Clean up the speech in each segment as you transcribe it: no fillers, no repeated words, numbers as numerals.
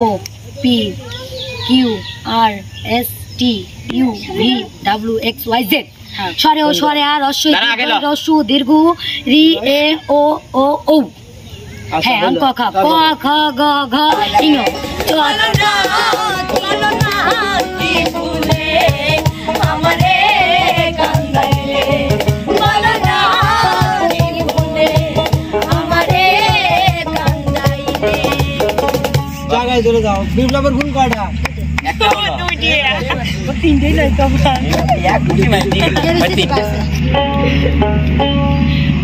O P Q R S T U V W X Y Z স্বরে ও স্বরে আর রস্য দীর্ঘ রি এ ও ও ও হ্যাঁ অঙ্ক খ ক খ গ ঘ ঞ চ জায়গায় চলে যাও। বিপ্লবের ফুল কয়টা?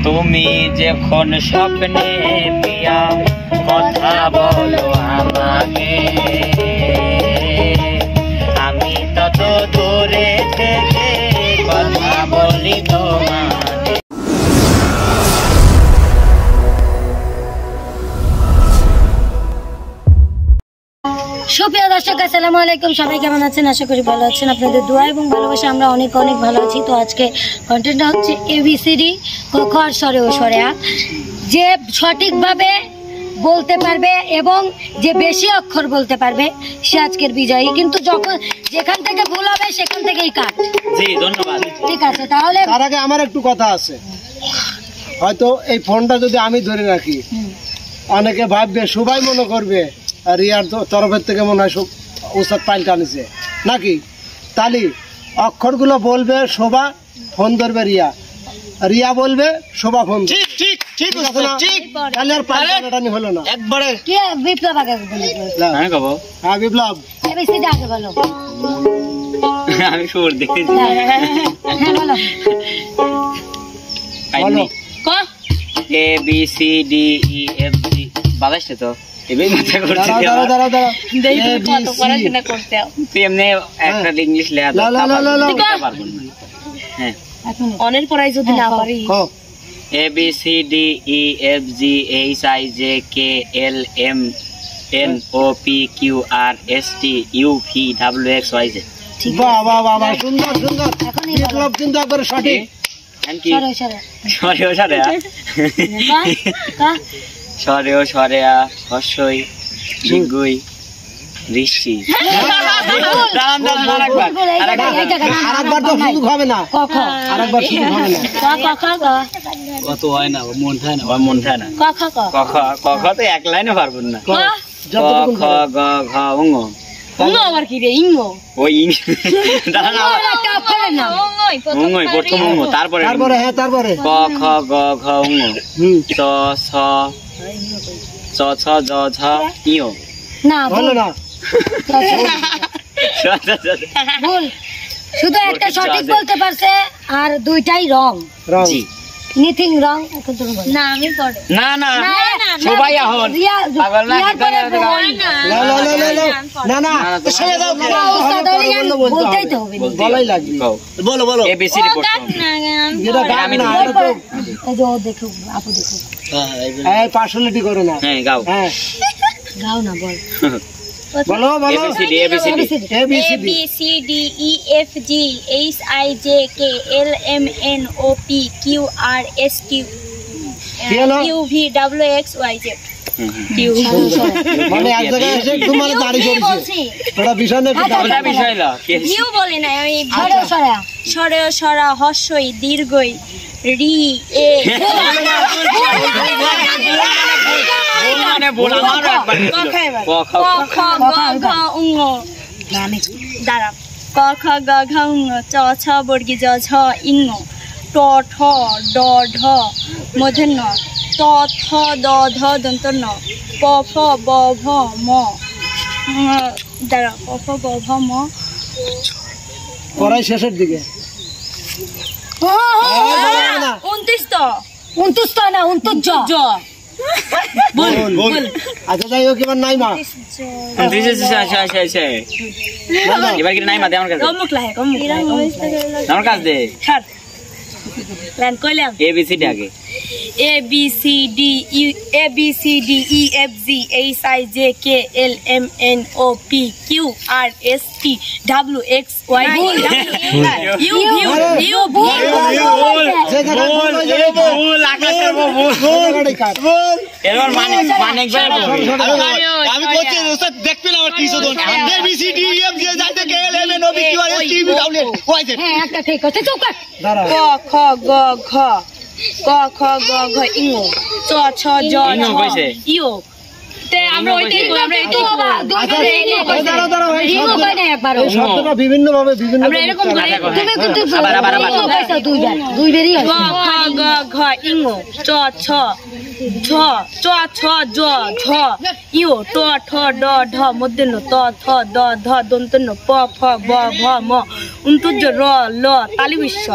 তুমি যখন স্বপ্নে পিয়া কথা বলো আমাকে, আমি তত দূরে থেকে কথা বলি তোমাকে। সুপ্রিয় দর্শক আসসালামু আলাইকুম, সবাই কেমন আছেন? আশা করি ভালো আছেন। আপনাদের দোয়া এবং ভালোবাসা আমরা অনেক অনেক ভালো আছি। তো আজকে কন্টেন্টটা হচ্ছে ABCD ক খ আর স্বরে ও স্বরে আ। যে সঠিকভাবে বলতে পারবে এবং যে বেশি অক্ষর বলতে পারবে সে আজকের বিজয়ী। কিন্তু যখন যেখান থেকে ভুল হবে সেখান থেকেই কাট। জি ধন্যবাদ। ঠিক আছে, তাহলে তার আগে আমার একটু কথা আছে। হয়তো এই ফোনটা যদি আমি ধরে রাখি, অনেকে ভাববে, সবাই মনে করবে রিয়ার তরফের থেকে মনে হয় ওস্তাদ পাল্টা আনিছে নাকি। তালি অক্ষরগুলো বলবে শোভা, ফোন ধরবে রিয়া, রিয়া বলবে শোভা ফোন। ঠিক ঠিক ঠিক আছে না? তাহলে আর পাল্টানি হলো না একবারে। কি বিপ্লব আগে বলি? হ্যাঁ কব। হ্যাঁ বিপ্লব, ABCD আগে বলো। আমি সুর দেখতেছি। হ্যাঁ বলো। বলো। ক A B C D E F G বাজাইছে তো এবারে মাথা করতে দাঁড়াও দাঁড়াও দাঁড়াও। দেখি কত পড়াশোনা করতে হবে। তুই এমনি একটা ইংলিশ লেখা লা লা লা লা লা। পারবো না। হ্যাঁ অনেক পড়াই যদি না পারি। A B C D E F G H I J K L M N O P Q R S T U V W X Y Z। বাহ বাহ বাহ বাহ, সুন্দর সুন্দর। এখনই বিপ্লব কিন্তু একবারে সঠিক। Thank you. সরে সরে সরে ও সরে আ কা সরে ও সরে আ হর্ষই দীর্ঘই ঋষি। দাঁড়ান দাঁড়ান আরেকবার আরেকবার তো সুযোগ হবে না। ক খ আরেকবার সুযোগ হবে না। ক ক খ গ কত হয় না মন থাকে না, মন থাকে না। ক খ ক ক খ ক খ তো এক লাইনে পারবো না। ক ক খ গ ঘ ঙ ইঙ্গ আবার কি রে ইঙ্গ ওই দাঁড়ান একটা অক্ষরের নাম ঙই প্রথম ঙ তারপরে তারপরে হ্যাঁ তারপরে ক খ গ ঘ ঙ চ ছ চ ছ জ ঝ ইয়। না বলো না। ভুল, শুধু একটা সঠিক বলতে পারছে আর দুইটাই রং। রং। জি নিথিং রং। না আমি পড়ে না না সবাই এখন পাগল না। না না না না না না ছেড়ে দাও। বলতেই তো হবে। বলাই লাগবে। বলো বলো। এবিসিডি পড়তাম। যেটা গান না, এটা তো এই যে ও দেখো, আপু দেখো, এই পার্সোনালিটি করো না। হ্যাঁ গাও। হ্যাঁ গাও না বল। বলো বলো। ABCD ABCD ABCD A B C D E F G H I J K L M N O P Q R S T U V W X Y Z। মানে এক জায়গায় এসে তোমার দাড়ি পড়ছে। ওটা বিষয় না, একটু ওটা বিষয় না। ইউ বলে না, আমি সরে সরে সরে সরা হর্ষই দীর্ঘই রি এ মানে বলা আমার একবার ক খ ক খ গ ঘ ঙ দাঁড়া ক খ গ ঘ ঙ চ ছ বর্গী জ ঝ ইঙ ট ঠ ড ঢ মূর্ধন্য ত থ দ ধ দন্ত ন প ফ ব ভ ম দাঁড়া প ফ ব ভ ম পড়াই শেষের দিকে। 29 তো 29 তো না 29 জ বল বল। আচ্ছা যাই হোক, এবার নাই মা। এবার কি নাই মা দে আমার কাছে। রমুক লাহে রমুক আমার কাছে দে। লাইন কইলাম ABCD আগে A B C D E F G H I J K L M N O P Q R S T W X Y U এবার মানে আমি বলছি ওস্তাদ দেখবেন আমার কি শোধন ABCD EF G যাইতে KLM NOP QRS T W Y Z হ্যাঁ একটা ঠিক আছে চুপ কর দাঁড়া ক খ গ ঘ ক খ গ ঘ ইং চ ছ জ ইংও কইছে। ইও তে আমরা ওইটাই করি, আমরা এটাই করি। দাঁড়া দাঁড়া ভাই রিমো কই না একবার এই শব্দটা বিভিন্ন ভাবে বিভিন্ন আমরা এরকম করে তুমি কিন্তু আবার। রিমো কইছো দুই বেরি গ আছে খ গ ঘ ইং চ ছ ঝ চ ছ জ ঝ ইও ট ঠ ড ঢ মধ্যন্য ত থ দ ধ দন্তন্য প ফ ব ভ ম উন্তুজ র ল তালি বিশ্ব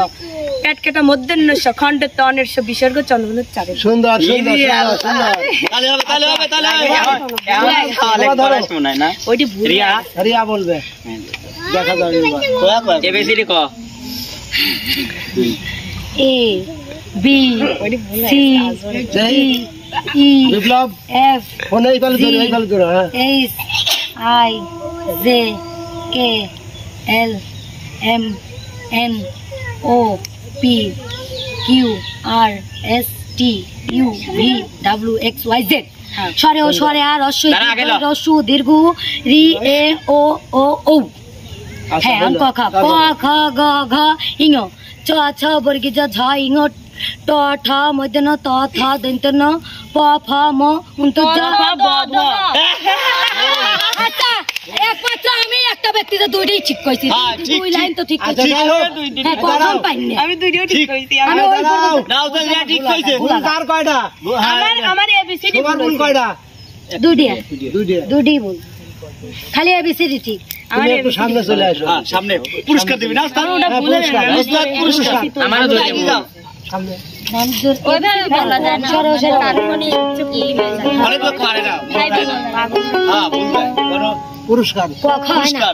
পেট কেটা মধ্যন্য স খণ্ড তনের স বিসর্গ চন্দ্রগুণ চারে সুন্দর সুন্দর সুন্দর তাহলে হবে এখন তাহলে মনে হয় না ওইটি ভুল রিয়া রিয়া বলবে দেখা যাবে এবার ABCD ক A B C D E Biplab F ফোনে এই পালে ধরে এই পালে ধরে হ্যাঁ H I J K L M N O P Q R S T U V W X Y Z স্বরে ও স্বরে আর রস্য দীর্ঘ রি এ ও ও ও হ্যাঁ অঙ্ক খ ক খ গ ঘ ইং চ ছ বর্গী জ ঝ ইং ট ঠ মধ্যন্য ত থ দন্তন্য প ফ ম উন্ত জ ব ভ আচ্ছা একমাত্র আমি একটা ব্যক্তিতে দুইটাই ঠিক কইছি দুই লাইন তো ঠিক কইছি যাই হোক হ্যাঁ প্রথম পাইনি আমি দুইটাও ঠিক কইছি আমি ওই নাও তো রিয়া ঠিক কইছে ভুল কার কয়টা আমার ABCD তোমার ভুল কয়টা দুইটা দুইটা দুইটাই বল খালি এবিসিডি ঠিক তুমি একটু সামনে চলে আসো হ্যাঁ সামনে পুরস্কার দিবি না ওস্তাদ হ্যাঁ, পুরস্কার ওস্তাদ পুরস্কার আমারও ধরে দাও সামনে ওইভাবে বলা যায় না সরো সরো আরে তো পারে না হ্যাঁ বলবে বলো পুরস্কার ক খ হয় না পুরস্কার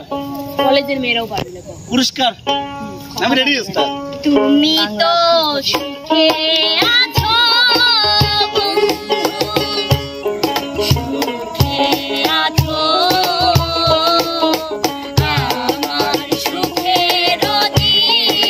কলেজের মেয়েরাও পারবে পুরস্কার আমি রেডি ওস্তাদ তুমি তো সুখে আছো সুখে আছো আমার সুখের দিন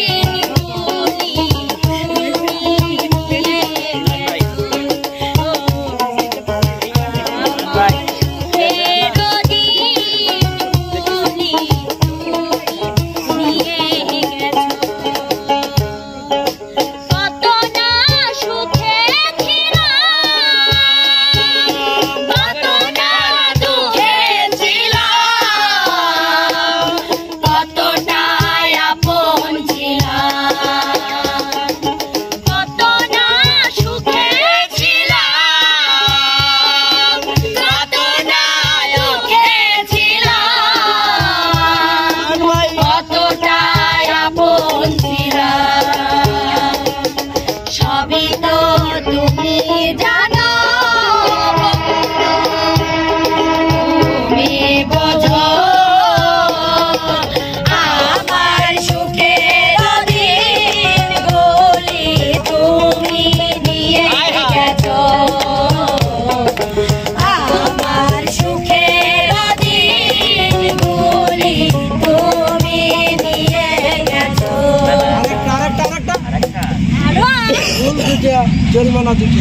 জরিমানা দিতে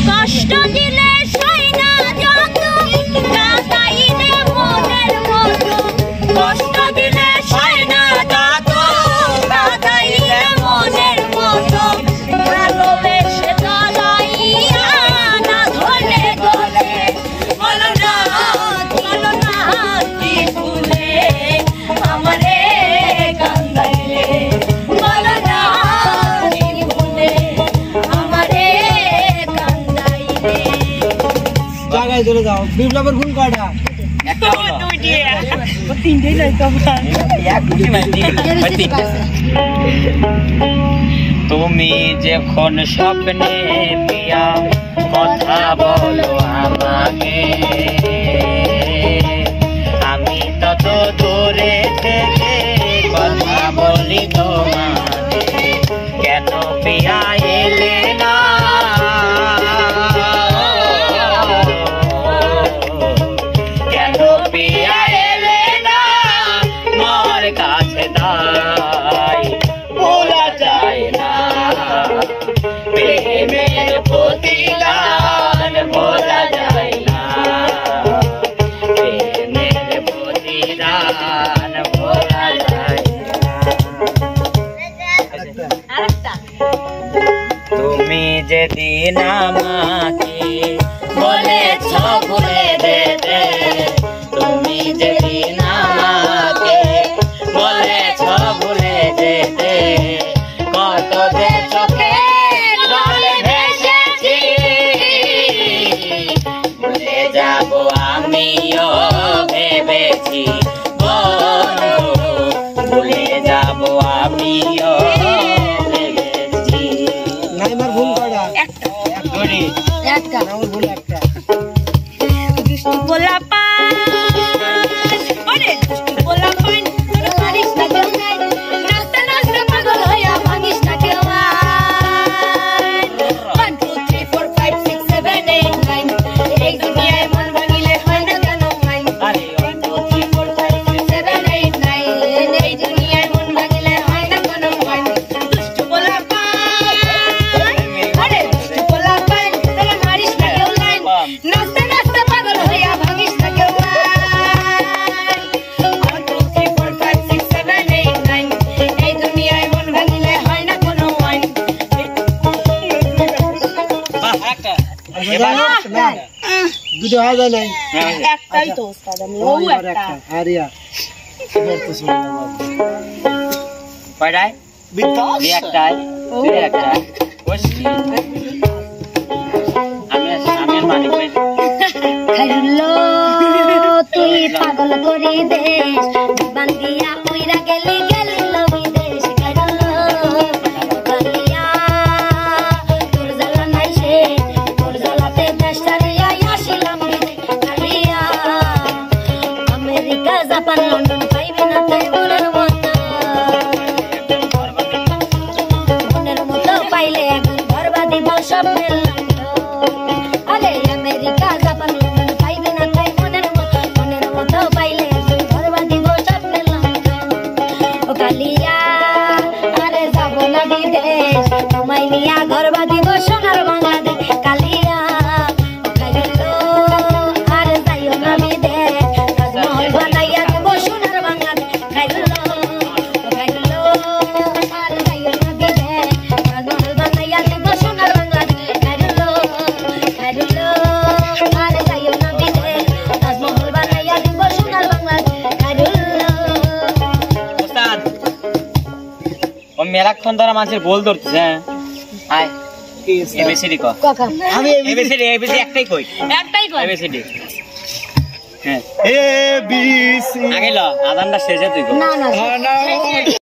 কষ্ট দিলে সইনা যত কাটাই দে মনের মতো কষ্ট দিলে সইনা যত কাটাই দে মনের মতো ভালোবেসে জ্বালাইয়া না ধরে গলে বলো না ফুলে আমারে কান্দাইলে বলো না ফুলে আমারে কান্দাইলে জায়গায় চলে যাও বিপ্লবের ভুল কয়টা তুমি যখন স্বপ্নে পিয়া কথা বলো আমাকে আমি তত দূরে থেকে কথা বলি তোমাকে কেন গান ভোলা যায় আরেকটা তুমি যেদিন আমাকে বলেছ ভুলে যেতে তুমি যেদিন আমাকে বলেছ ভুলে যেতে কত যে চোখে জলে ভেসেছি ভুলে যাব আমিও ভেবেছি বন্ধু ভুলে যাব আমিও ভেবেছি নাইমার ভুল কয়টা? একটা গড়ি একটা আমার ভুল একটা। দুষ্টু পোলা পান ওরে দুষ্টু পোলা পান তোর পারিস না কেউ নাই নাচতে নাচতে পাগল হইয়া ভাঙিস না কেউ আইন 1 2 3 4 5 6 7 8 9 এই দুনিয়ায় মন ভাঙিলে হয় না কেন মাইন আরে 1 2 3 4 5 6 7 8 9 এই দুনিয়ায় মন ভাঙিলে হয় না কেন মাইন দুষ্টু পোলা পান ওরে দুষ্টু পোলা পান তোর মারিস না কেউ লাইন নাচতে নাচতে পাগল হইয়া ভাঙিস না কেউ আইন 1 2 3 4 5 6 7 8 9 এই দুনিয়ায় মন ভাঙিলে হয় না কোনো আইন এবার না, দুটো হওয়া যায় নাই। একটাই তো ওস্তাদ আমি ও এবার একটা একটা। আর রিয়া, এবার তো শোনো না বাবা। কয়টায় দুই একটায় দুই একটায় বসছি আমি আমি মালিক ভাই খাইলো তুই পাগল করি দেশ বান্দিয়া উইরা গেলি গেলি বিদেশ খাইলো বান্দিয়া তোর জ্বালা নাই সে তোর জ্বালাতে দেশ ছাড়িয়া আসিলাম বিদেশ খাইয়া আমেরিকা জাপান লন্ডন পাইবি না তাই মনের মতো পাইলে একদিন ঘরবা দিব স্বপ্নের লন্ডন আরে আমেরিকা জাপান লন্ডন পাইবি না তাই মনের মতো পাইলে একদিন ঘরবা দিব স্বপ্নের লন্ডন ও কালিয়া আরে যাব না বিদেশ তোমায় নিয়া ঘরবা দিব সোনার বাংলাদেশ কালিয়া ও খাইলো আরে যাইও না বিদেশ তাজমহল বানাইয়া দিব সোনার বাংলাদেশ খাইলো ও খাইলো আরে যাইও না বিদেশ তাজমহল বানাইয়া দিব সোনার বাংলাদেশ খাইলো আরে যাইও না বিদেশ তাজমহল বানাইয়া দিব সোনার বাংলাদেশ খাইলো ওস্তাদ ও মেলাক্ষণ ধরে মানুষের গোল ধরতেছে আয় কি স্যার? এবিসিডি ক কথা আমি এবিসিডি একটাই কই একটাই কর এবিসিডি হ্যাঁ A B C আগে ল আদানটা শেষে তুই কর না না